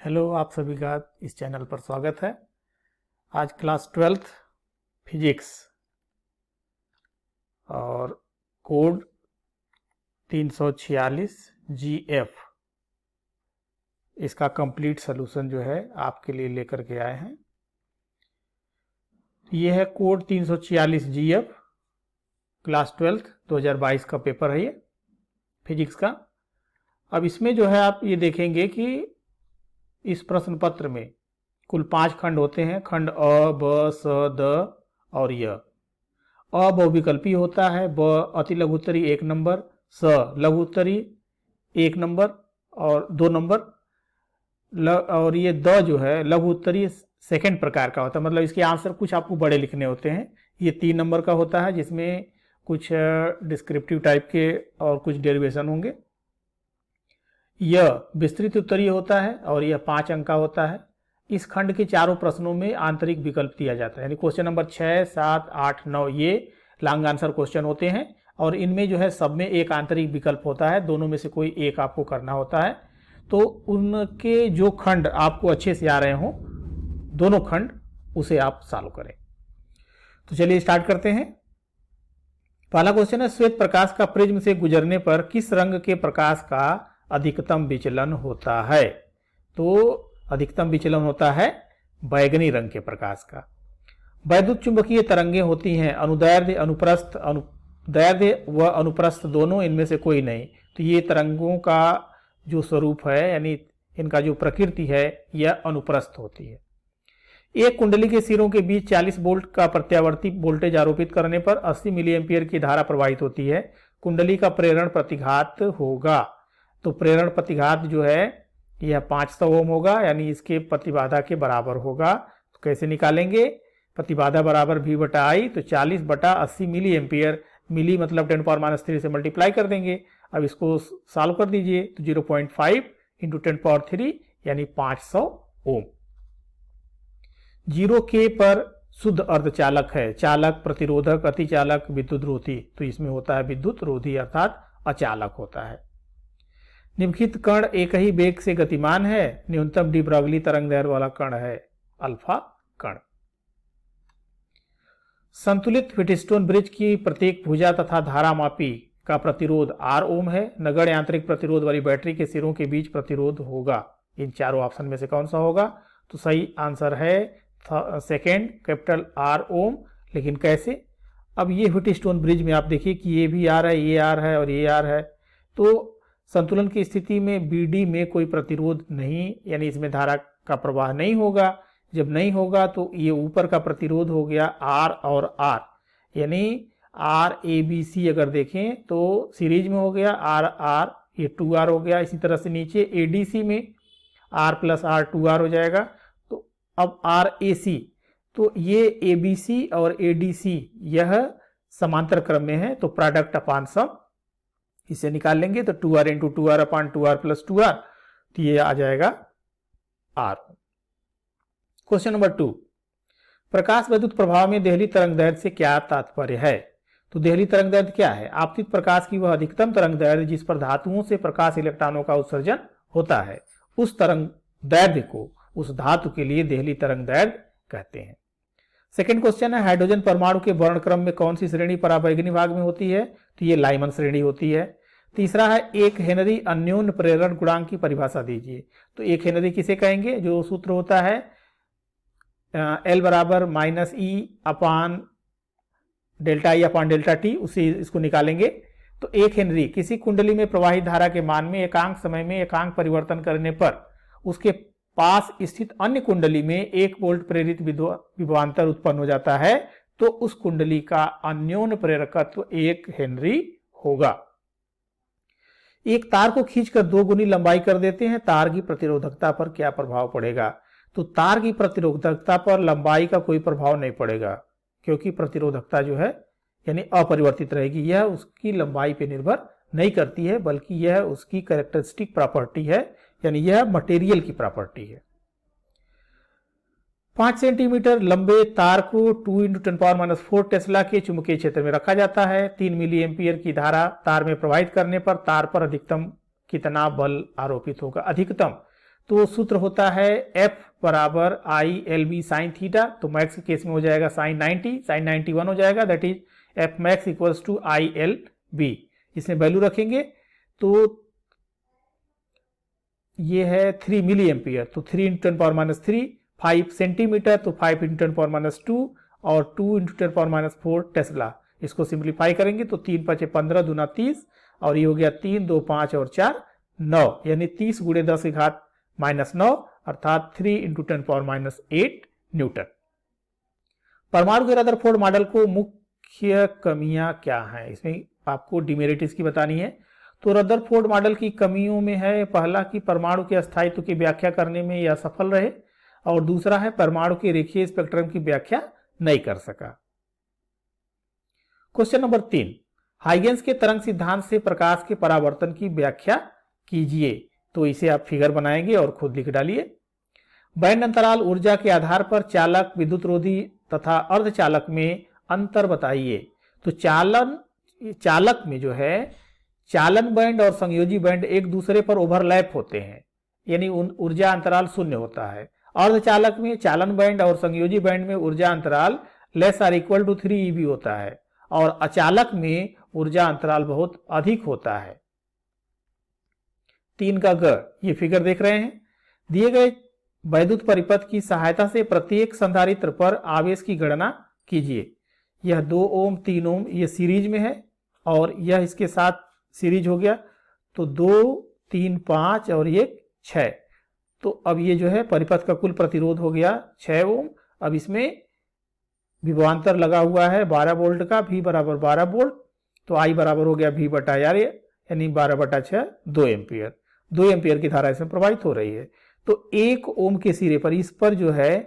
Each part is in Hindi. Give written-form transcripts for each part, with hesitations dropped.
हेलो, आप सभी का इस चैनल पर स्वागत है। आज क्लास 12th फिजिक्स और कोड 346 GF इसका कंप्लीट सलूशन जो है आपके लिए लेकर के आए हैं। ये है कोड 346 GF क्लास 12th 2022 का पेपर है ये फिजिक्स का। अब इसमें जो है आप ये देखेंगे कि इस प्रश्न पत्र में कुल 5 खंड होते हैं। खंड अ, ब, स, द और य। अ बहुविकल्पी होता है, ब अति लघुत्तरी 1 नंबर, स लघुत्तरी 1 नंबर और 2 नंबर, और ये द जो है लघु उत्तरीय सेकेंड प्रकार का होता है। मतलब इसके आंसर कुछ आपको बड़े लिखने होते हैं। ये 3 नंबर का होता है जिसमें कुछ डिस्क्रिप्टिव टाइप के और कुछ डेरिवेशन होंगे। यह विस्तृत उत्तरीय होता है और यह 5 अंक का होता है। इस खंड के चारों प्रश्नों में आंतरिक विकल्प दिया जाता है, यानी क्वेश्चन नंबर 6, 7, 8, 9 ये लॉन्ग आंसर क्वेश्चन होते हैं और इनमें जो है सब में एक आंतरिक विकल्प होता है। दोनों में से कोई एक आपको करना होता है। तो उनके जो खंड आपको अच्छे से आ रहे हों, दोनों खंड, उसे आप सॉल्व करें। तो चलिए स्टार्ट करते हैं। पहला क्वेश्चन है, श्वेत प्रकाश का प्रिज्म से गुजरने पर किस रंग के प्रकाश का अधिकतम विचलन होता है? तो अधिकतम विचलन होता है बैगनी रंग के प्रकाश का। वैद्युत चुंबकीय तरंगें होती हैं अनुदैर्ध्य, अनुप्रस्थ, अनुदैर्ध्य व अनुप्रस्थ दोनों, इनमें से कोई नहीं। तो ये तरंगों का जो स्वरूप है, यानी इनका जो प्रकृति है, यह अनुप्रस्थ होती है। एक कुंडली के सिरों के बीच 40 वोल्ट का प्रत्यावर्ती वोल्टेज आरोपित करने पर 80 मिली एम्पियर की धारा प्रवाहित होती है। कुंडली का प्रेरण प्रतिघात होगा। तो प्रेरण प्रतिघात जो है यह 500 ओम होगा, यानी इसके प्रतिबाधा के बराबर होगा। तो कैसे निकालेंगे? प्रतिबाधा बराबर V बटा I, तो 40 बटा 80 मिली एम्पियर, मिली मतलब 10⁻³ से मल्टीप्लाई कर देंगे। अब इसको सॉल्व कर दीजिए तो 0.5 इंटू 10⁻³ यानी 500 ओम। 0K पर शुद्ध अर्धचालक है, चालक, प्रतिरोधक, अतिचालक, विद्युत रोधी। तो इसमें होता है विद्युत रोधी अर्थात अचालक होता है। निम्नलिखित कण एक ही वेग से गतिमान है, न्यूनतम डी ब्रॉगली तरंग दैर्ध्य वाला कण है अल्फा कण। संतुलित व्हीटस्टोन ब्रिज की प्रत्येक भुजा तथा धारामापी का प्रतिरोध R ओम है। नगण्य यांत्रिक प्रतिरोध वाली बैटरी के सिरों के बीच प्रतिरोध होगा। इन चारों ऑप्शन में से कौन सा होगा? तो सही आंसर है सेकेंड, कैपिटल R ओम। लेकिन कैसे? अब ये व्हीटस्टोन ब्रिज में आप देखिए कि ये भी R है, ये R है और ये R है। तो संतुलन की स्थिति में BD में कोई प्रतिरोध नहीं, यानी इसमें धारा का प्रवाह नहीं होगा। जब नहीं होगा तो ये ऊपर का प्रतिरोध हो गया R और R, यानी RABC अगर देखें तो सीरीज में हो गया RR, ये 2R हो गया। इसी तरह से नीचे ADC में R प्लस R 2R हो जाएगा। तो अब RAC, तो ये ABC और ADC यह समांतर क्रम में है, तो प्रोडक्ट अपान सम इसे निकाल लेंगे तो 2R इंटू 2R अपान 2R प्लस 2R, तो ये आ जाएगा R। क्वेश्चन नंबर 2, प्रकाश विद्युत प्रभाव में देहली तरंग दैर्ध्य से क्या तात्पर्य है? तो देहली तरंग दैर्ध्य क्या है? आपतित प्रकाश की वह अधिकतम तरंग दैर्ध्य जिस पर धातुओं से प्रकाश इलेक्ट्रॉनों का उत्सर्जन होता है, उस तरंग दैर्ध्य को उस धातु के लिए देहली तरंग दैर्ध्य कहते हैं। सेकेंड क्वेश्चन है, हाइड्रोजन परमाणु के वर्णक्रम में कौन सी श्रेणी पराबैंगनी भाग में होती है? तो ये लाइमन श्रेणी होती है। तीसरा है, 1 हेनरी अन्योन्य प्रेरण गुणांक की परिभाषा दीजिए। तो 1 हेनरी किसे कहेंगे? जो सूत्र होता है L बराबर -E upon delta I upon delta T, उसे इसको निकालेंगे। तो 1 हेनरी किसी कुंडली में प्रवाहित धारा के मान में एकांक समय में एकांक परिवर्तन करने पर उसके पास स्थित अन्य कुंडली में 1 वोल्ट प्रेरित विभवांतर उत्पन्न हो जाता है, तो उस कुंडली का अन्योन्य प्रेरकत्व 1 हेनरी होगा। एक तार को खींचकर 2 गुनी लंबाई कर देते हैं, तार की प्रतिरोधकता पर क्या प्रभाव पड़ेगा? तो तार की प्रतिरोधकता पर लंबाई का कोई प्रभाव नहीं पड़ेगा, क्योंकि प्रतिरोधकता जो है यानी अपरिवर्तित रहेगी। यह उसकी लंबाई पर निर्भर नहीं करती है, बल्कि यह उसकी कैरेक्टरिस्टिक प्रॉपर्टी है, यानी यह मटेरियल की प्रॉपर्टी है। 5 सेंटीमीटर लंबे तार को 2 × 10⁻⁴ टेस्ला के चुंबकीय क्षेत्र में रखा जाता है। 3 मिली एम्पियर की धारा तार में प्रवाहित करने पर तार पर अधिकतम कितना बल आरोपित होगा? अधिकतम तो सूत्र होता है F बराबर I L B sine theta. तो मैक्स के केस में हो जाएगा साइन 90, साइन 91 हो जाएगा, that is F max equals to I L B. इसमें वैल्यू रखेंगे तो ये है 3 मिली एम्पियर, तो 3 इंटू 10 पावर माइनस 3, 5 सेंटीमीटर तो 5 इंटू 10 पावर माइनस 2 और 2 इंटू 10 पावर माइनस 4 टेस्ला। इसको सिंप्लीफाई करेंगे तो 3 5 15 दूना 30 और ये हो गया 3 2 5 और 4 9, यानी 30 गुणे 10 की घात माइनस 9 अर्थात 3 इंटू 10 पावर माइनस 8 न्यूटन। परमाणु के रदरफोर्ड मॉडल को मुख्य कमियां क्या हैं, इसमें आपको डिमेरिट इसकी बतानी है। तो रदरफोर्ड मॉडल की कमियों में है पहला कि परमाणु के अस्थायित्व की व्याख्या करने में यह असफल रहे, और दूसरा है परमाणु के रेखीय स्पेक्ट्रम की व्याख्या नहीं कर सका। क्वेश्चन नंबर 3, हाइगेंस के तरंग सिद्धांत से प्रकाश के परावर्तन की व्याख्या कीजिए। तो इसे आप फिगर बनाएंगे और खुद लिख डालिए। बैंड अंतराल ऊर्जा के आधार पर चालक, विद्युत रोधी तथा अर्धचालक में अंतर बताइए। तो चालक में जो है चालन बैंड और संयोजी बैंड एक दूसरे पर ओवरलैप होते हैं, यानी ऊर्जा अंतराल शून्य होता है। अर्धचालक में चालन बैंड और संयोजी बैंड में ऊर्जा अंतराल less or equal to 3 eV होता है, और अचालक में ऊर्जा अंतराल बहुत अधिक होता है। 3 का ग, ये फिगर देख रहे हैं। दिए गए वैद्युत परिपथ की सहायता से प्रत्येक संधारित्र पर आवेश की गणना कीजिए। यह 2 ओम 3 ओम ये सीरीज में है और यह इसके साथ सीरीज हो गया, तो 2 3 5 और ये 6। तो अब ये जो है परिपथ का कुल प्रतिरोध हो गया 6 ओम। अब इसमें विभवांतर लगा हुआ है 12 वोल्ट का, V बराबर 12 वोल्ट, तो I बराबर हो गया V बटा आर, यानी 12/6 2 एम्पियर। 2 एम्पियर की धारा इसमें प्रवाहित हो रही है। तो 1 ओम के सिरे पर, इस पर जो है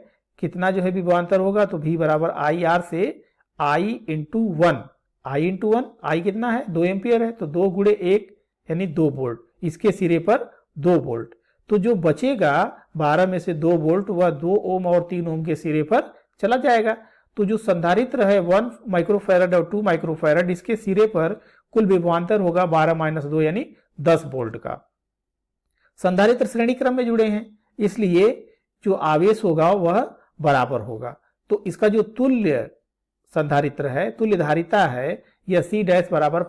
कितना जो है विभवांतर होगा, तो V बराबर आई आर से I into 1, I into 1, I कितना है 2 एम्पियर है, तो 2 गुणे 1 यानी 2 वोल्ट, इसके सिरे पर 2 वोल्ट। तो जो बचेगा 12 में से 2 वोल्ट वह 2 ओम और 3 ओम के सिरे पर चला जाएगा। तो जो संधारित्र है 1 माइक्रोफैरड और 2 माइक्रोफैरड, इसके सिरे पर कुल विभवांतर होगा 12 - 2 यानी 10 वोल्ट का। संधारित्र श्रेणी क्रम में जुड़े हैं, इसलिए जो आवेश होगा वह बराबर होगा। तो इसका जो तुल्य संधारित्र है, तुल्य धारिता है, यह C डैश बराबर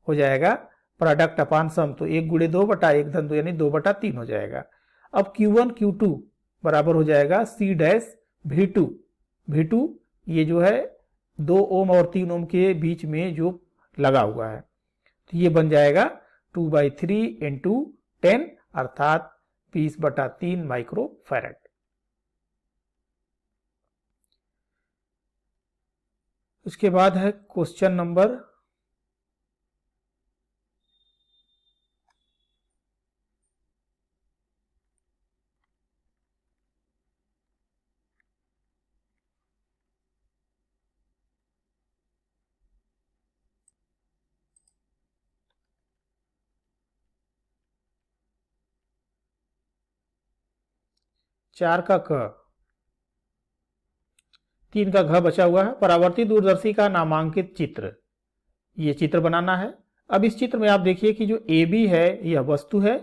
हो जाएगा प्रोडक्ट अपान सम, तो 1 गुणे 2 बटा 1 धन 2 यानी 2/3 हो जाएगा। अब Q1 Q2 बराबर हो जाएगा C डैश V2। V2 ये जो है 2 ओम और 3 ओम के बीच में जो लगा हुआ है, तो ये बन जाएगा 2/3 इंटू 10 अर्थात 20/3 माइक्रोफैरड। उसके बाद है क्वेश्चन नंबर 4 का क, 3 का घ बचा हुआ है। परावर्ती दूरदर्शी का नामांकित चित्र, ये चित्र बनाना है। अब इस चित्र में आप देखिए कि जो AB है यह वस्तु है,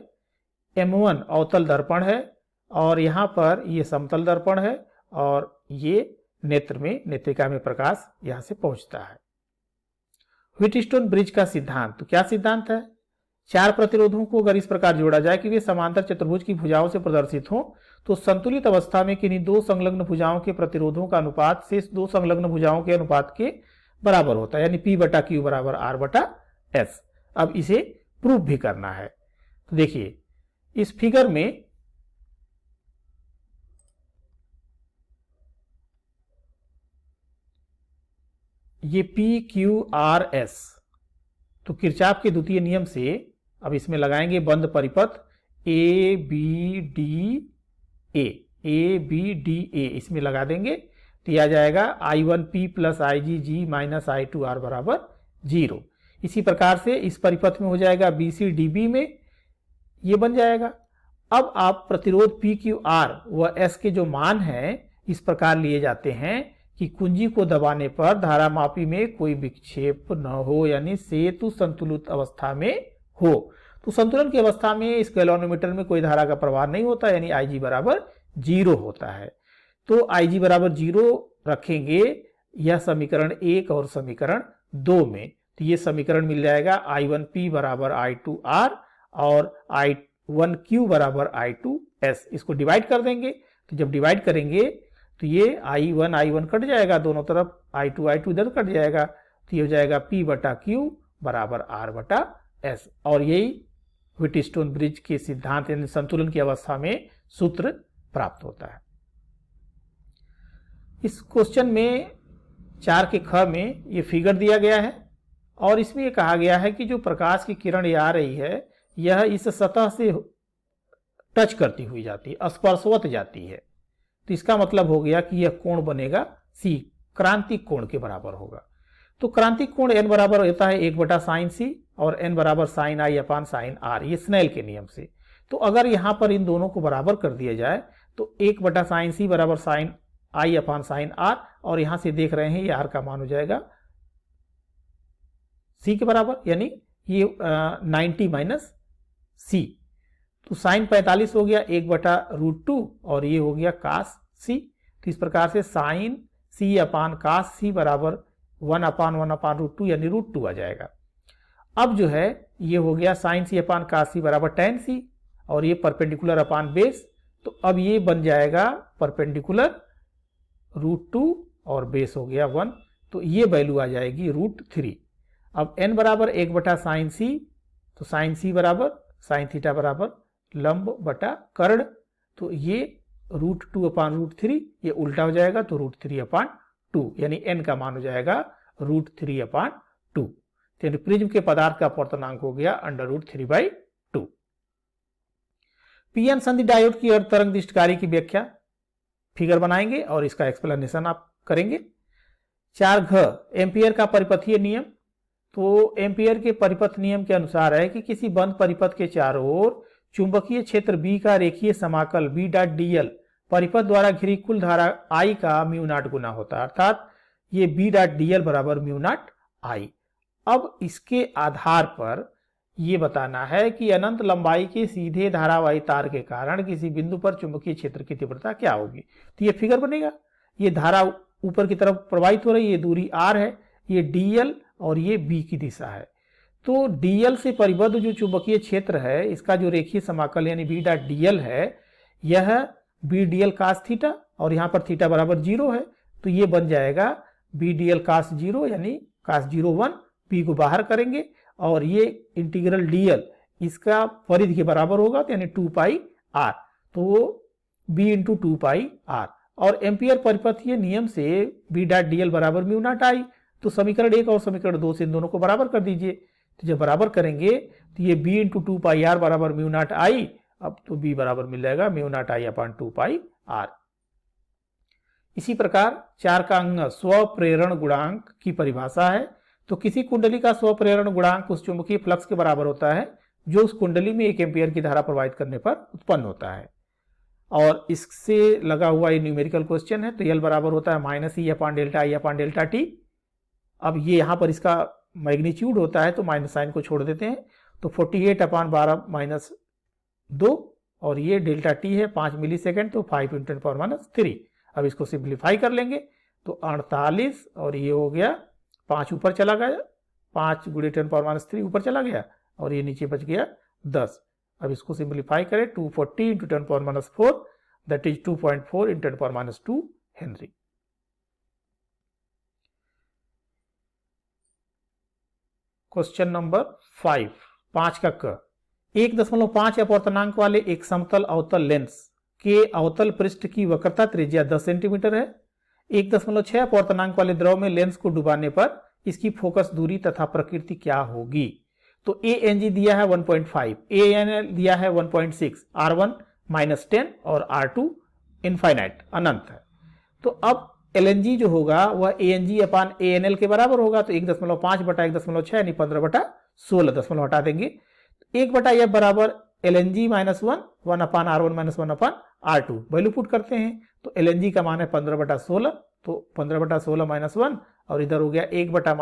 M1 अवतल दर्पण है, और यहाँ पर ये समतल दर्पण है, और ये नेत्र में, नेत्रिका में प्रकाश यहाँ से पहुंचता है। व्हीटस्टोन ब्रिज का सिद्धांत, तो क्या सिद्धांत है? 4 प्रतिरोधों को अगर इस प्रकार जोड़ा जाए कि वे समांतर चतुर्भुज की भुजाओं से प्रदर्शित हों, तो संतुलित अवस्था में किन्हीं 2 संलग्न भुजाओं के प्रतिरोधों का अनुपात शेष 2 संलग्न भुजाओं के अनुपात के बराबर होता है, यानी P/Q बराबर R/S। अब इसे प्रूफ भी करना है। तो देखिए इस फिगर में ये PQRS, तो किरचॉफ के द्वितीय नियम से अब इसमें लगाएंगे बंद परिपथ ABDA, इसमें लगा देंगे तो यह आ जाएगा I1P + IgG - I2R बराबर 0। इसी प्रकार से इस परिपथ में हो जाएगा BCDB में, ये बन जाएगा। अब आप प्रतिरोध PQR व S के जो मान हैं इस प्रकार लिए जाते हैं कि कुंजी को दबाने पर धारामापी में कोई विक्षेप न हो, यानी सेतु संतुलित अवस्था में हो। तो संतुलन की अवस्था में इस गैल्वेनोमीटर में कोई धारा का प्रवाह नहीं होता, यानी Ig बराबर 0 होता है। तो Ig बराबर 0 रखेंगे यह समीकरण 1 और समीकरण 2 में। तो ये समीकरण मिल जाएगा I1P बराबर I2R और I1Q बराबर I2S। इसको डिवाइड कर देंगे, तो जब डिवाइड करेंगे तो ये I1 कट जाएगा, दोनों तरफ I2 इधर कट जाएगा, तो ये हो जाएगा P बटा Q बराबर R बटा S। और यही व्हिटस्टोन ब्रिज के सिद्धांत यानी संतुलन की अवस्था में सूत्र प्राप्त होता है। इस क्वेश्चन में 4 के ख में ये फिगर दिया गया है और इसमें ये कहा गया है कि जो प्रकाश की किरण ये आ रही है यह इस सतह से टच करती हुई जाती है, स्पर्शवत जाती है। तो इसका मतलब हो गया कि यह कोण बनेगा C, क्रांतिक कोण के बराबर होगा। तो क्रांतिक कोण n बराबर होता है 1 बटा साइन C और n बराबर sine I upon sine R, ये स्नेल के नियम से। तो अगर यहां पर इन दोनों को बराबर कर दिया जाए तो 1 बटा साइन C बराबर sine I upon sine R, और यहां से देख रहे हैं ये R का मान हो जाएगा C के बराबर, यानी ये 90 माइनस C। तो साइन 45 हो गया 1 बटा √2 और ये हो गया कास C। तो इस प्रकार से साइन C अपान कास C बराबर 1 अपान √2 यानी √2 आ जाएगा। अब जो है ये हो गया साइन C अपान कास C बराबर tan C और ये परपेंडिकुलर अपान बेस, तो अब ये बन जाएगा परपेंडिकुलर √2 और बेस हो गया 1, तो ये वैल्यू आ जाएगी √3। अब n बराबर 1 बटा साइन C, तो साइन C बराबर साइन थीटा बराबर लंब बटा कर्ण, तो ये √2 अपान √3 ये उल्टा हो जाएगा, तो √3 अपान 2 यानी n का मान हो जाएगा √3 अपान 2। यानी प्रिज्म के पदार्थ का अपवर्तनांक हो गया √3/2। पीएन संधि डायोड की अर्ध तरंग दृष्टिकारी की व्याख्या फिगर बनाएंगे और इसका एक्सप्लेनेशन आप करेंगे। 4 घ एम्पियर का परिपथीय नियम। तो एम्पियर के परिपथ नियम के अनुसार है कि किसी बंद परिपथ के चारों ओर चुंबकीय क्षेत्र B का रेखीय समाकल B.dl परिपथ द्वारा घिरी कुल धारा I का μ0 गुना होता है, अर्थात ये B.dl बराबर μ0 I। अब इसके आधार पर ये बताना है कि अनंत लंबाई के सीधे धारावाही तार के कारण किसी बिंदु पर चुंबकीय क्षेत्र की तीव्रता क्या होगी। तो ये फिगर बनेगा, ये धारा ऊपर की तरफ प्रवाहित हो रही है, ये दूरी R है, ये dl और ये B की दिशा है। तो dl से परिबद्ध जो चुंबकीय क्षेत्र है इसका जो रेखीय समाकल यानी B.dl है यह B.dl cos थीटा और यहाँ पर थीटा बराबर 0 है, तो ये बन जाएगा B.dl cos 0 यानी cos 0 1, P को बाहर करेंगे और ये इंटीग्रल dl इसका परिधि के बराबर होगा, तो यानी 2 पाई r, तो वो b इंटू 2 पाई r। और एम्पियर परिपथीय नियम से B.dl बराबर μ0 I। तो समीकरण 1 और समीकरण 2 से इन दोनों को बराबर कर दीजिए। तो जब बराबर करेंगे तो ये b इंटू 2 पाई r बराबर μ0 I, अब तो b बराबर मिल जाएगा μ0 I अपान 2 पाई r। इसी प्रकार 4 का अंग स्वप्रेरण गुणांक की परिभाषा है। तो किसी कुंडली का स्वप्रेरण गुणांक उस चुंबकीय फ्लक्स के बराबर होता है जो उस कुंडली में 1 एम्पियर की धारा प्रवाहित करने पर उत्पन्न होता है। और इससे लगा हुआ ये न्यूमेरिकल क्वेश्चन है। तो L बराबर होता है minus E upon delta I upon delta T। अब ये यहाँ पर इसका मैग्नीट्यूड होता है तो माइनस साइन को छोड़ देते हैं, तो 48 अपान 12 माइनस 2 और ये डेल्टा T है 5 मिली सेकेंड, तो 5 × 10⁻3। अब इसको सिंप्लीफाई कर लेंगे तो 48 और ये हो गया 5 ऊपर चला गया, 5 × 10⁻3 ऊपर चला गया और ये नीचे बच गया 10। अब इसको सिंप्लीफाई करें 240 × 10⁻4 that is 2.4 × 10⁻2 Henry. Question number 5 का क 1.5 अपवर्तनांक वाले एक समतल अवतल लेंस के अवतल पृष्ठ की वक्रता त्रिज्या 10 सेंटीमीटर है। 1.6 अपवर्तनांक वाले द्रव में लेंस को डुबाने पर इसकी फोकस दूरी तथा प्रकृति क्या होगी। तो ANG दिया है 1.5, ANL दिया है 1.6, R1 -10 और R2 इनफाइनाइट अनंत है। तो अब LNG जो होगा वह ANG अपान ANL के बराबर होगा। तो 1.5 बटा 1.6 यानी 15/16 दशमलव हटा देंगे। 1/f बराबर LNG -1, 1 अपान R1 -1 अपान R2 वैल्यू पुट करते हैं। तो LNG का मान है 15/16, तो 15/16 -1 और इधर हो गया 1 बटा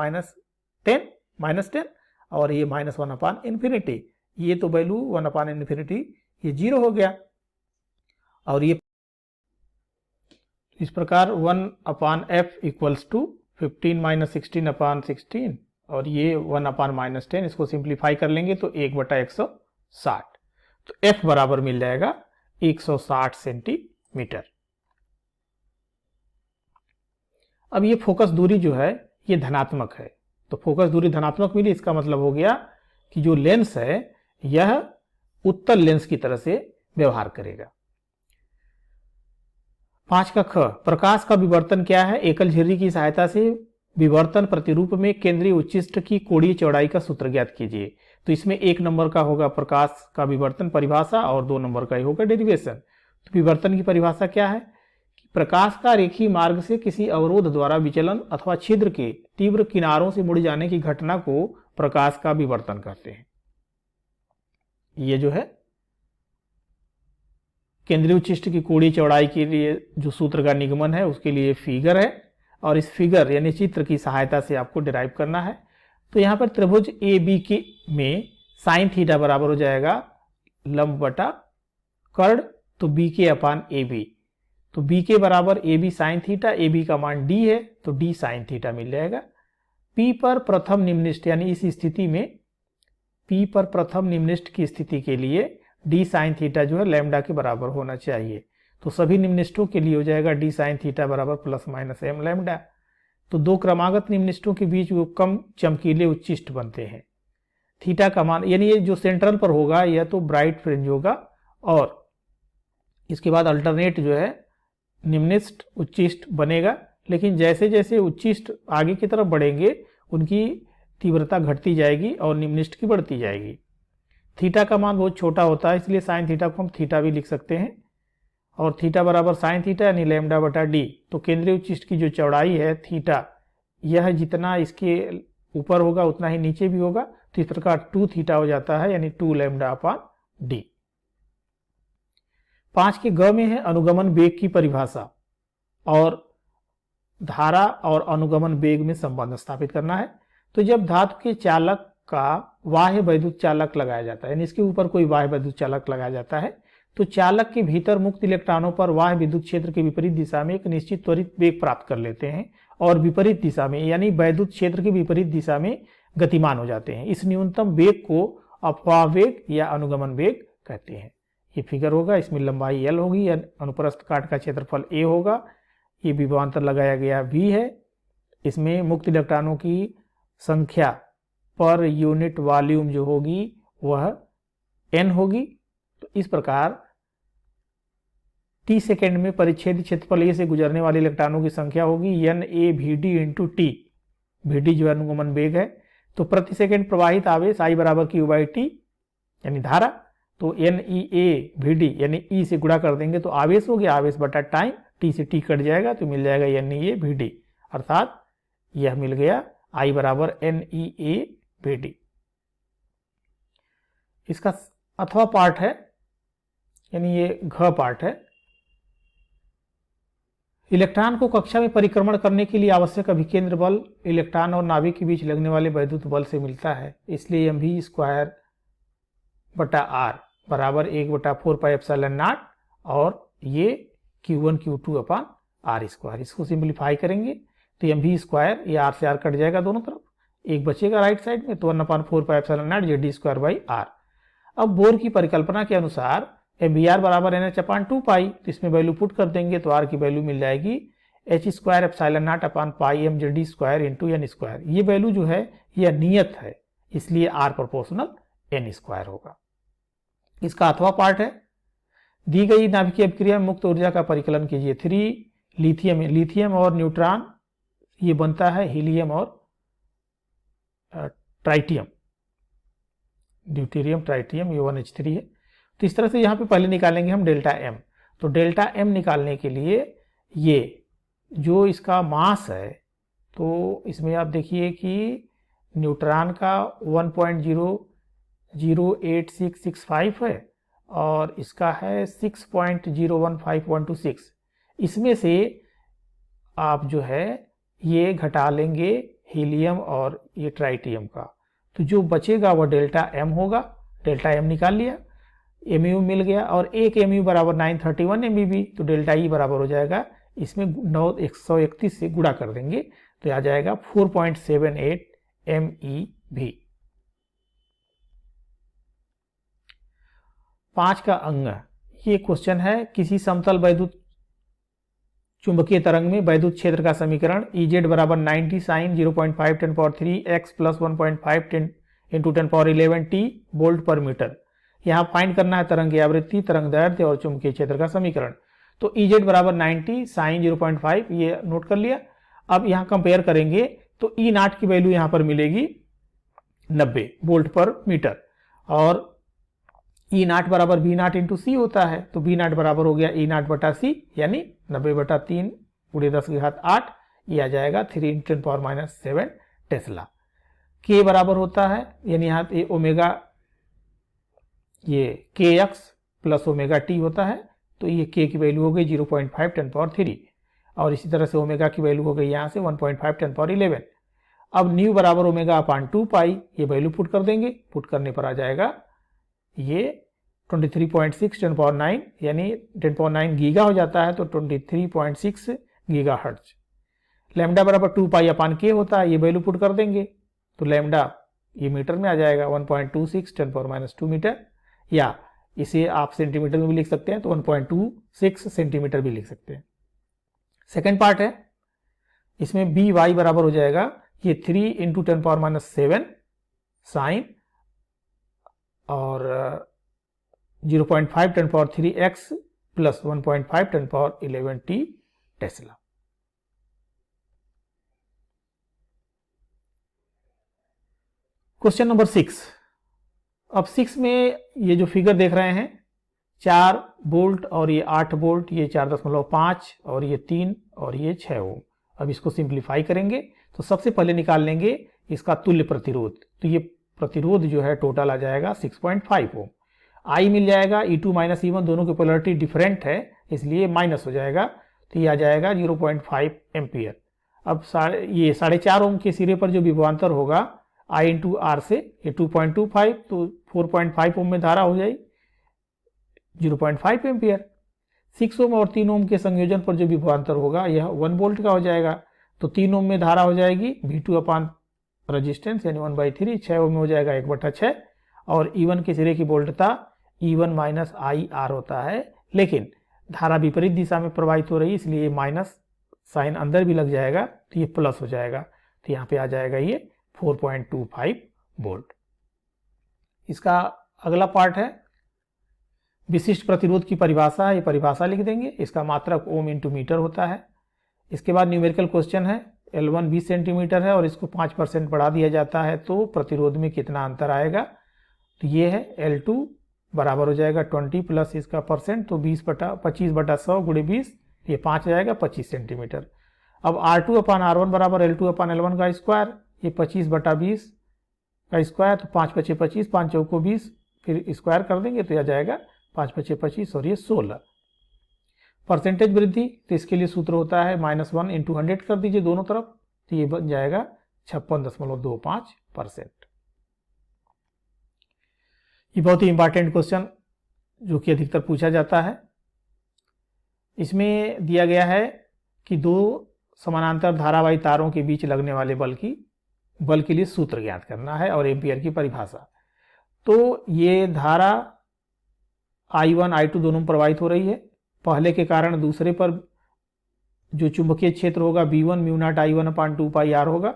-10 और ये -1 अपान इन्फिनिटी, ये तो वैल्यू 1/∞ ये 0 हो गया, और ये इस प्रकार 1/f इक्वल्स टू 15 - 16/16, और ये 1/-10, इसको सिंप्लीफाई कर लेंगे तो 1/160, तो f बराबर मिल जाएगा 160 सेंटीमीटर। अब ये फोकस दूरी जो है ये धनात्मक है, तो फोकस दूरी धनात्मक मिली, इसका मतलब हो गया कि जो लेंस है यह उत्तल लेंस की तरह से व्यवहार करेगा। 5 का ख, प्रकाश का विवर्तन क्या है? एकल झिर्री की सहायता से विवर्तन प्रतिरूप में केंद्रीय उच्चिष्ट की कोणीय चौड़ाई का सूत्र ज्ञात कीजिए। तो इसमें 1 नंबर का होगा प्रकाश का विवर्तन परिभाषा, और 2 नंबर का ही होगा डेरिवेशन। तो विवर्तन की परिभाषा क्या है कि प्रकाश का रेखीय मार्ग से किसी अवरोध द्वारा विचलन अथवा छिद्र के तीव्र किनारों से मुड़ जाने की घटना को प्रकाश का विवर्तन कहते हैं। ये जो है केंद्रीय उच्चिष्ट की कोणीय चौड़ाई के लिए जो सूत्र का निगमन है उसके लिए फिगर है, और इस फिगर यानी चित्र की सहायता से आपको डिराइव करना है। तो यहाँ पर त्रिभुज ए बी के में साइन थीटा बराबर हो जाएगा लंब बटा कर्ण, तो बी के अपान ए बी, तो बी के बराबर A B sine theta, A B का मान डी है तो डी साइन थीटा मिल जाएगा। पी पर प्रथम निम्निष्ठ यानी इस स्थिति में पी पर प्रथम निम्निष्ठ की स्थिति के लिए डी साइन थीटा जो है लैम्डा के बराबर होना चाहिए, तो सभी निम्निष्ठों के लिए हो जाएगा डी साइन थीटा बराबर ±m लैम्डा। तो दो क्रमागत निम्निष्ठों के बीच वो कम चमकीले उच्चिष्ट बनते हैं। थीटा का मान यानी ये जो सेंट्रल पर होगा यह तो ब्राइट फ्रिंज होगा, और इसके बाद अल्टरनेट जो है निम्निष्ठ उच्चिष्ट बनेगा, लेकिन जैसे जैसे उच्चिष्ट आगे की तरफ बढ़ेंगे उनकी तीव्रता घटती जाएगी और निम्निष्ठ की बढ़ती जाएगी। थीटा का मान बहुत छोटा होता है, इसलिए साइन थीटा को हम थीटा भी लिख सकते हैं, और थीटा बराबर साइन थीटा यानी लैम्डा बटा डी। तो केंद्रीय उच्चिष्ट की जो चौड़ाई है थीटा, यह जितना इसके ऊपर होगा उतना ही नीचे भी होगा, तो इस प्रकार 2 थीटा हो जाता है यानी 2 लैम्डा अपान डी। 5 के ग में है अनुगमन वेग की परिभाषा, और धारा और अनुगमन वेग में संबंध स्थापित करना है। तो जब धातु के चालक का बाह्य वैद्युत चालक लगाया जाता है, यानी इसके ऊपर कोई बाह्य वैद्युत चालक लगाया जाता है, तो चालक के भीतर मुक्त इलेक्ट्रॉनों पर बाह्य विद्युत क्षेत्र के विपरीत दिशा में एक निश्चित त्वरित वेग प्राप्त कर लेते हैं, और विपरीत दिशा में यानी वैद्युत क्षेत्र की विपरीत दिशा में गतिमान हो जाते हैं। इस न्यूनतम वेग को अपवाह वेग या अनुगमन वेग कहते हैं। ये फिगर होगा, इसमें लंबाई L होगी, या अनुप्रस्थ काट का क्षेत्रफल A होगा, ये विभवांतर लगाया गया V है, इसमें मुक्त इलेक्ट्रॉनों की संख्या पर यूनिट वॉल्यूम जो होगी वह n होगी। तो इस प्रकार t सेकेंड में परिच्छेद क्षेत्रफल A से गुजरने वाले इलेक्ट्रॉनों की संख्या होगी NaVd × t, Vd जो अनुगमन वेग है। तो प्रति सेकंड प्रवाहित आवेश I बराबर Q/t यानी धारा, तो NeAVd यानी E से गुणा कर देंगे तो आवेश हो गया, आवेश बटा टाइम, t से t कट जाएगा तो मिल जाएगा NeAVd, अर्थात यह मिल गया I बराबर NeAVd। इसका अथवा पार्ट है, यानी ये घ पार्ट है। इलेक्ट्रॉन को कक्षा में परिक्रमण करने के लिए आवश्यक अभिकेंद्र बल इलेक्ट्रॉन और नाभिक के बीच लगने वाले वैद्युत बल से मिलता है, इसलिए mv² बटा r बराबर 1/4πε0, और ये q1 q2 अपान r²। इसको सिंप्लीफाई करेंगे तो mv² ये r से r कट जाएगा दोनों तरफ, एक बचेगा राइट साइड में, तो 1/4πε0 Zd²/r। अब बोर की परिकल्पना के अनुसार mvr बराबर NH/2π, तो इसमें वैल्यू पुट कर देंगे तो r की वैल्यू मिल जाएगी h² अपान πm Zd² × n²। ये वैल्यू जो है यह नियत है, इसलिए r प्रोपोर्शनल n² होगा। इसका अथवा पार्ट है, दी गई नाभिकीय अभिक्रिया में मुक्त ऊर्जा का परिकलन कीजिए। 3 लिथियम और न्यूट्रॉन ये बनता है हीलियम और ट्राइटियम, ड्यूटेरियम ट्राइटियम, ये 1H3 है। तो इस तरह से यहाँ पे पहले निकालेंगे हम डेल्टा M। तो डेल्टा M निकालने के लिए ये जो इसका मास है, तो इसमें आप देखिए कि न्यूट्रॉन का 1.00865 है और इसका है 6.015.26। इसमें से आप जो है ये घटा लेंगे हीलियम और ये ट्राइटियम का, तो जो बचेगा वह डेल्टा M होगा। डेल्टा एम निकाल लिया, एमयू मिल गया, और एक एमयू बराबर 931 एमबीबी, तो डेल्टा ई बराबर हो जाएगा, इसमें 131 से गुणा कर देंगे तो आ जाएगा 4.78 MeV। 5 का अंग, ये क्वेश्चन है, किसी समतल वैद्युत चुंबकीय तरंग में वैद्युत क्षेत्र का समीकरण Ez बराबर 90 साइन 0.5 10³ x plus 1.5 10 into 1011 t volt पर मीटर। यहाँ फाइंड करना है तरंग की आवृत्ति, तरंग दैर्ध्य और चुंबकीय क्षेत्र का समीकरण। तो Ez बराबर 90 साइन 0.5 ये नोट कर लिया। अब यहाँ कंपेयर करेंगे तो ई नाट की वैल्यू यहाँ पर मिलेगी 90 वोल्ट पर मीटर, और ई नाट बराबर बी नाट इंटू सी होता है, तो बी नाट बराबर हो गया ई नाट बटा सी, यानी 90/3 × 10⁸, ये आ जाएगा 3 × 10⁻⁷ टेस्ला। के बराबर होता है, यानी यहाँ ओमेगा, ये के एक्स प्लस ओमेगा टी होता है, तो ये के की वैल्यू हो गई 0.5 10⁻3, और इसी तरह से ओमेगा की वैल्यू हो गई यहाँ से 1.5 10⁻11। अब न्यू बराबर ओमेगा अपान 2 पाई, ये वैल्यू पुट कर देंगे, पुट करने पर आ जाएगा ये 23.6 10⁻9, यानी 10⁻9 गीगा हो जाता है, तो 23.6 गीगा हर्ट्ज। लैम्डा बराबर 2 पाई अपान के होता है, ये वैल्यू पुट कर देंगे तो लैम्डा ये मीटर में आ जाएगा 1.26 10⁻2 मीटर, या इसे आप सेंटीमीटर में भी लिख सकते हैं, तो 1.26 सेंटीमीटर भी लिख सकते हैं। सेकेंड पार्ट है, इसमें बी वाई बराबर हो जाएगा ये 3 × 10⁻7 साइन और 0.5 10⁻3 x plus 1.5 10⁻11 t Tesla. Question number 6। अब 6 में ये जो फिगर देख रहे हैं 4 वोल्ट और ये 8 वोल्ट, ये 4.5 और ये 3 और ये 6 ओम। अब इसको सिंप्लीफाई करेंगे तो सबसे पहले निकाल लेंगे इसका तुल्य प्रतिरोध, तो ये प्रतिरोध जो है टोटल आ जाएगा 6.5 ओम। आई मिल जाएगा, E2 माइनस E1 दोनों की पोलरिटी डिफरेंट है, इसलिए माइनस हो जाएगा, तो ये आ जाएगा 0.5 एम्पियर। अब ये 4.5 ओम के सिरे पर जो विभवांतर होगा I इंटू आर से, ये 2.25, तो 4.5 ओम में धारा हो जाएगी 0.5 एम्पियर। 6 ओम और 3 ओम के संयोजन पर जो विभवांतर होगा यह 1 वोल्ट का हो जाएगा, तो 3 ओम में धारा हो जाएगी V2 अपान रजिस्टेंस यानी 1/3, 6 ओम में हो जाएगा 1/6, और E1 के सिरे की वोल्टता E1 माइनस आई आर होता है, लेकिन धारा विपरीत दिशा में प्रवाहित हो रही है, इसलिए ये माइनस साइन अंदर भी लग जाएगा, तो ये प्लस हो जाएगा, तो यहाँ पे आ जाएगा ये 4.25 वोल्ट। इसका अगला पार्ट है विशिष्ट प्रतिरोध की परिभाषा, ये परिभाषा लिख देंगे, इसका मात्रक ओम इंटू मीटर होता है। इसके बाद न्यूमेरिकल क्वेश्चन है, L1 20 सेंटीमीटर है और इसको 5% बढ़ा दिया जाता है तो प्रतिरोध में कितना अंतर आएगा, तो ये है L2 बराबर हो जाएगा 20 प्लस इसका परसेंट, तो 25/100 × 20, ये 5 आ जाएगा 25 सेंटीमीटर। अब R2 अपान R1 बराबर L2 अपान L1 का स्क्वायर, ये 25/20 का स्क्वायर, तो 5 × 5 = 25, 5 × 4 = 20, फिर स्क्वायर कर देंगे तो यह जाएगा 5 × 5 = 25 और ये 16। परसेंटेज वृद्धि, तो इसके लिए सूत्र होता है -1 × 100 कर दीजिए दोनों तरफ, तो ये बन जाएगा 56.25%। ये बहुत ही इंपॉर्टेंट क्वेश्चन जो कि अधिकतर पूछा जाता है। इसमें दिया गया है कि 2 समानांतर धारावाही तारों के बीच लगने वाले बल के लिए सूत्र ज्ञात करना है और एम्पियर की परिभाषा। तो ये धारा I1 I2 दोनों प्रवाहित हो रही है, पहले के कारण दूसरे पर जो चुंबकीय क्षेत्र होगा V1 μ0 I1 अपान 2 पाई r होगा,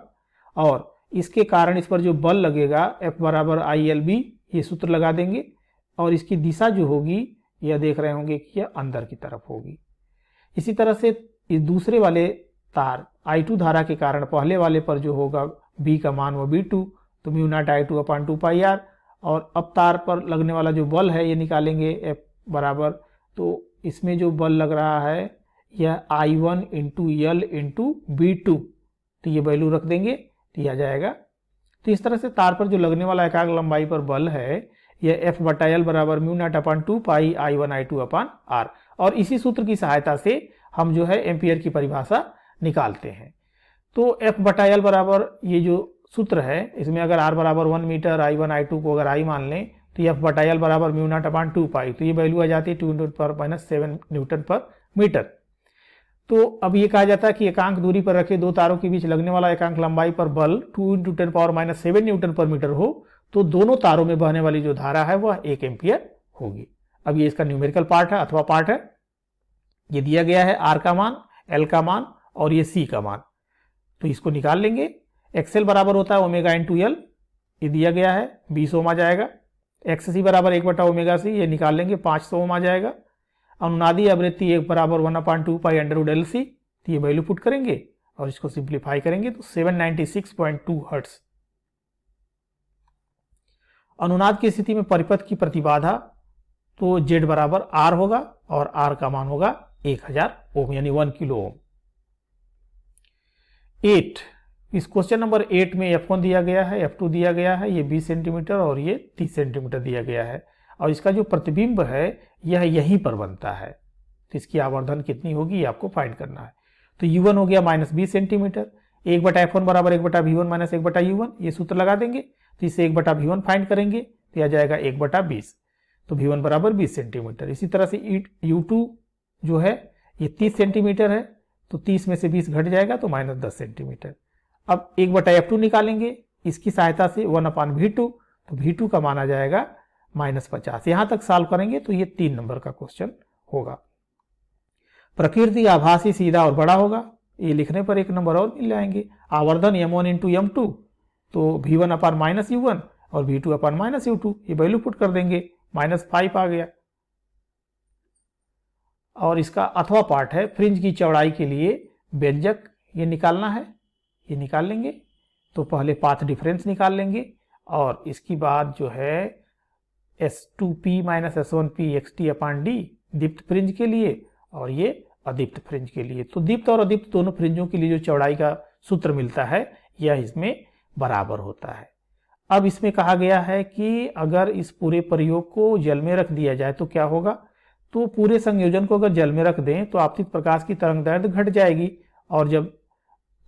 और इसके कारण इस पर जो बल लगेगा F बराबर ILB, ये सूत्र लगा देंगे, और इसकी दिशा जो होगी यह देख रहे होंगे कि यह अंदर की तरफ होगी। इसी तरह से इस दूसरे वाले तार I2 धारा के कारण पहले वाले पर जो होगा B का मान वो B2, तो μ0 I2 अपान 2 पाई r, और अब तार पर लगने वाला जो बल है ये निकालेंगे F बराबर, तो इसमें जो बल लग रहा है यह I1 into L into B2, तो ये वैल्यू रख देंगे तो यह आ जाएगा। तो इस तरह से तार पर जो लगने वाला एकाग्र लंबाई पर बल है यह F/L बराबर μ0 अपान 2 पाई I1 I2 अपान r, और इसी सूत्र की सहायता से हम जो है एम्पियर की परिभाषा निकालते हैं। तो F/L बराबर ये जो सूत्र है, इसमें अगर r बराबर 1 मीटर I1 I2 को अगर I मान लें तो एफ बटा एल बराबर म्यू नॉट अपान 2 पाई, तो ये वैल्यू आ जाती है 2 × 10⁻⁷ न्यूटन पर मीटर। तो अब ये कहा जाता है कि एकांक दूरी पर रखे दो तारों के बीच लगने वाला एकांक लंबाई पर बल 2 × 10⁻⁷ न्यूटन पर मीटर हो तो दोनों तारों में बहने वाली जो धारा है वह 1 एम्पियर होगी। अब ये इसका न्यूमेरिकल पार्ट है अथवा पार्ट है। ये दिया गया है आर का मान, एल का मान और ये सी का मान, तो इसको निकाल लेंगे। एक्सएल बराबर होता है ओमेगा इंटू एल, ये दिया गया है 20 ओम आ जाएगा। एक्ससी बराबर 1/ओमेगा सी, ये निकाल लेंगे 500 ओम आ जाएगा। अनुनादी आवृत्ति 1 बराबर 1/2 पाई अंडर एल सी, तो ये वैल्यू पुट करेंगे और इसको सिंप्लीफाई करेंगे तो 796.2 हर्ट्ज। अनुनाद की स्थिति में परिपथ की प्रतिबाधा तो Z बराबर R होगा और R का मान होगा 1000 ओम यानी 1 किलो ओम। 8 इस क्वेश्चन नंबर 8 में F1 दिया गया है, F2 दिया गया है, ये 20 सेंटीमीटर और ये 30 सेंटीमीटर दिया गया है और इसका जो प्रतिबिंब है यह यहीं पर बनता है, तो इसकी आवर्धन कितनी होगी ये आपको फाइंड करना है। तो U1 हो गया -20 सेंटीमीटर, 1/F1 बराबर 1/V1 माइनस 1/U1, ये सूत्र लगा देंगे तो इससे 1/V1 फाइंड करेंगे तो यह जाएगा 1/20, तो V1 बराबर 20 सेंटीमीटर। इसी तरह से U2 जो है ये 30 सेंटीमीटर है, तो 30 में से 20 घट जाएगा तो -10 सेंटीमीटर। अब 1/F2 निकालेंगे इसकी सहायता से 1/V2, तो V2 का मान आ जाएगा -50। यहां तक सॉल्व करेंगे तो ये 3 नंबर का क्वेश्चन होगा। प्रकृति आभासी सीधा और बड़ा होगा, ये लिखने पर 1 नंबर और मिल जाएंगे। आवर्धन m1 × m2, तो V1/-U1 और V2/-U2, ये वैल्यू पुट कर देंगे, -5 आ गया। और इसका अथवा पार्ट है फ्रिंज की चौड़ाई के लिए व्यंजक ये निकालना है, ये निकाल लेंगे। तो पहले पाथ डिफरेंस निकाल लेंगे और इसकी बाद जो है S2P - S1P XT/D दीप्त फ्रिंज के लिए और ये अदीप्त फ्रिंज के लिए। तो दीप्त और अदीप्त दोनों फ्रिंजों के लिए जो चौड़ाई का सूत्र मिलता है यह इसमें बराबर होता है। अब इसमें कहा गया है कि अगर इस पूरे प्रयोग को जल में रख दिया जाए तो क्या होगा, तो पूरे संयोजन को अगर जल में रख दें तो आपतित प्रकाश की तरंग दैर्ध्य घट जाएगी और जब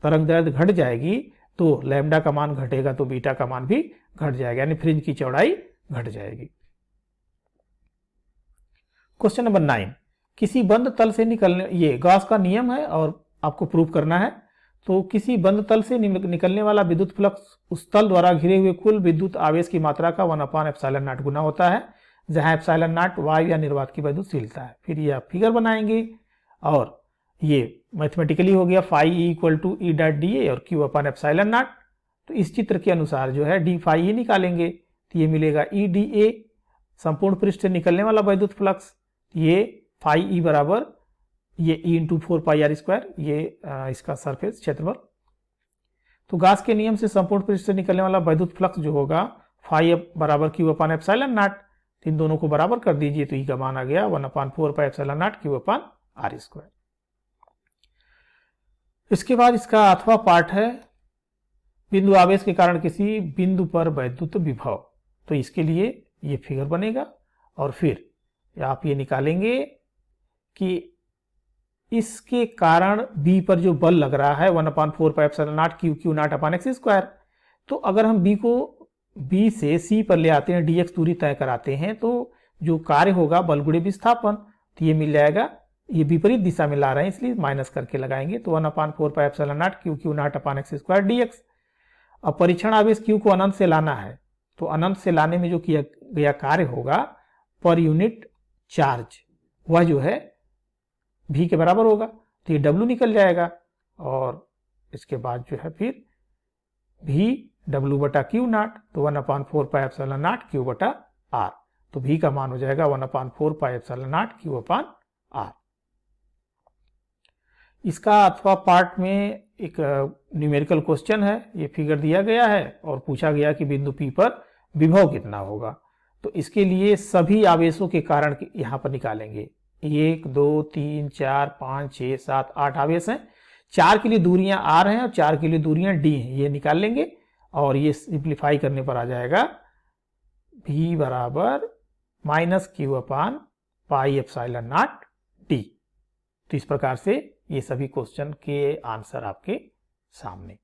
तरंग दैर्ध्य घट जाएगी तो लैम्डा का मान घटेगा तो बीटा का मान भी घट जाएगा, यानी फ्रिंज की चौड़ाई घट जाएगी। क्वेश्चन नंबर 9, किसी बंद तल से निकलने, ये गॉस का नियम है और आपको प्रूव करना है। तो किसी बंद तल से निकलने वाला विद्युत फ्लक्स उस तल द्वारा घिरे हुए कुल विद्युत आवेश की मात्रा का 1/ε0 गुना होता है, जहां ε0 वायु या निर्वात की विद्युतशीलता है। फिर ये आप फिगर बनाएंगे और ये मैथमेटिकली हो गया phi = E.dA और Q/ε0। तो इस चित्र के अनुसार जो है d phi E निकालेंगे तो ये मिलेगा EdA, संपूर्ण पृष्ठ से निकलने वाला विद्युत फ्लक्स, ये phi E बराबर ये E × 4πr², ये इसका सरफेस क्षेत्रफल। तो गॉस के नियम से संपूर्ण पृष्ठ से निकलने वाला विद्युत फ्लक्स जो होगा phi बराबर Q/ε0, इन दोनों को बराबर कर दीजिए तो E का मान आ गया 1/4πε0 Q/r²। इसके बाद इसका अथवा पार्ट है बिंदु आवेश के कारण किसी बिंदु पर वैद्युत विभव। तो इसके लिए ये फिगर बनेगा और फिर आप ये निकालेंगे कि इसके कारण B पर जो बल लग रहा है 1/4πε0 Q/x²। तो अगर हम B को B से C पर ले आते हैं, dx दूरी तय कराते हैं, तो जो कार्य होगा बल गुणे विस्थापन, तो ये मिल जाएगा। ये विपरीत दिशा में ला रहे हैं इसलिए माइनस करके लगाएंगे, तो 1/4πε0 Q/x² dx। अब परीक्षण आवेश Q को अनंत से लाना है, तो अनंत से लाने में जो किया गया कार्य होगा पर यूनिट चार्ज वह जो है V के बराबर होगा, तो ये W निकल जाएगा और इसके बाद जो है फिर V W/Q0, तो 1/4πε0 Q/r, तो V का मान हो जाएगा 1/4πε0 Q/r। इसका अथवा पार्ट में एक न्यूमेरिकल क्वेश्चन है, ये फिगर दिया गया है और पूछा गया कि बिंदु P पर विभव कितना होगा। तो इसके लिए सभी आवेशों के कारण यहाँ पर निकालेंगे। 1 2 3 4 5 6 7 8 आवेश हैं, 4 के लिए दूरियां R हैं और 4 के लिए दूरियां D हैं, ये निकाल लेंगे और ये सिंप्लीफाई करने पर आ जाएगा V बराबर -Q/πε0D। तो इस प्रकार से ये सभी क्वेश्चन के आंसर आपके सामने।